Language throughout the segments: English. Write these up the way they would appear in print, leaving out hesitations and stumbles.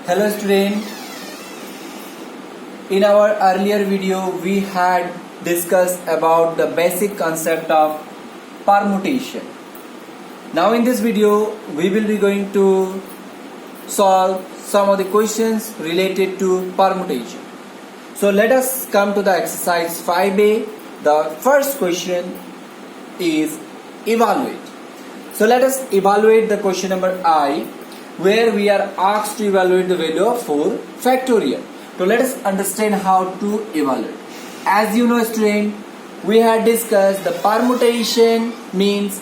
Hello student. In our earlier video we had discussed about the basic concept of permutation. Now in this video we will be going to solve some of the questions related to permutation. So let us come to the exercise 5A. The first question is evaluate. So let us evaluate the question number I, where we are asked to evaluate the value of 4 factorial. So let us understand how to evaluate. As you know student, we had discussed the permutation means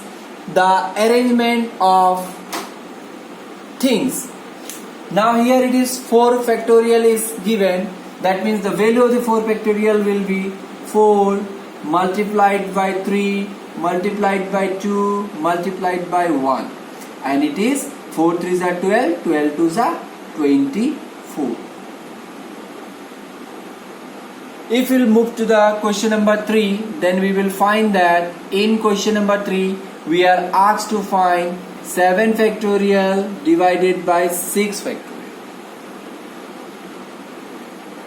the arrangement of things. Now here it is 4 factorial is given. That means the value of the 4 factorial will be 4 multiplied by 3 multiplied by 2 multiplied by 1, and it is 4 3s are 12, 12 2s are 24. If we will move to the question number 3, then we will find that in question number 3 we are asked to find 7 factorial divided by 6 factorial.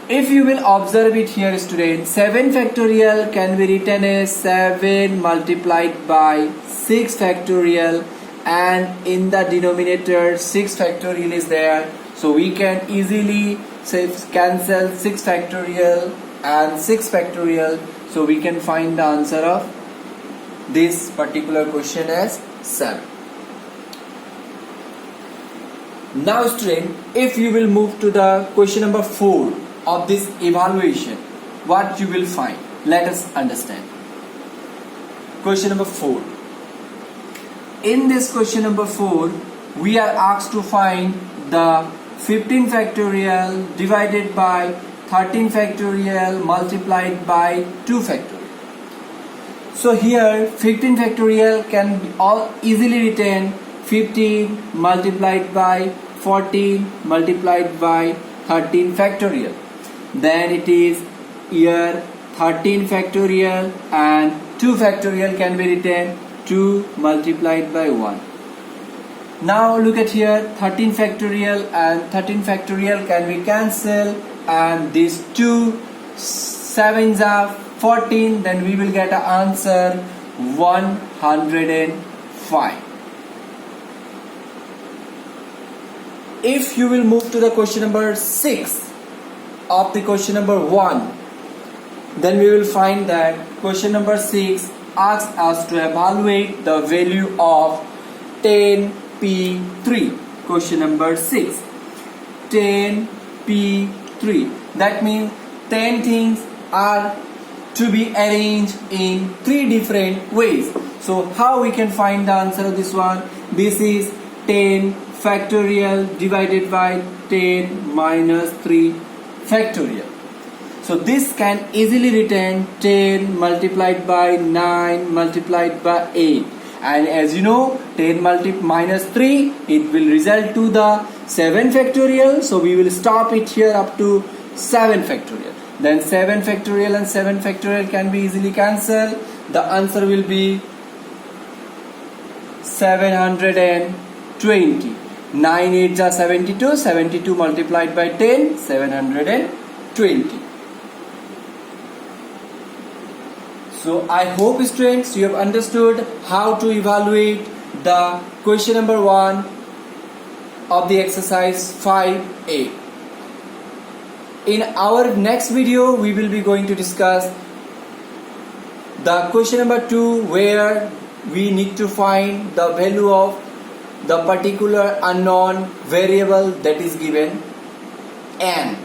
If you will observe it here students, 7 factorial can be written as 7 multiplied by 6 factorial, and in the denominator 6 factorial is there, so we can easily cancel 6 factorial and 6 factorial, so we can find the answer of this particular question as 7. Now student, if you will move to the question number 4 of this evaluation, what you will find? Let us understand. Question number 4. In this question number 4, we are asked to find the 15 factorial divided by 13 factorial multiplied by 2 factorial. So here 15 factorial can be all easily written 15 multiplied by 14 multiplied by 13 factorial. Then it is here 13 factorial and 2 factorial can be written 2 multiplied by 1. Now look at here, 13 factorial and 13 factorial can be cancelled, and these 2 7s are 14, then we will get an answer 105. If you will move to the question number 6 of the question number 1, then we will find that question number 6 asks us to evaluate the value of 10p3. Question number 6, 10p3. That means 10 things are to be arranged in 3 different ways. So how we can find the answer of this one? This is 10 factorial divided by 10 minus 3 factorial. So this can easily written 10 multiplied by 9 multiplied by 8, and as you know 10 minus 3, it will result to the 7 factorial, so we will stop it here up to 7 factorial. Then 7 factorial and 7 factorial can be easily cancelled. The answer will be 720. 9 8s are 72, 72 multiplied by 10, 720. So I hope students you have understood how to evaluate the question number 1 of the exercise 5A. In our next video we will be going to discuss the question number 2, where we need to find the value of the particular unknown variable that is given n.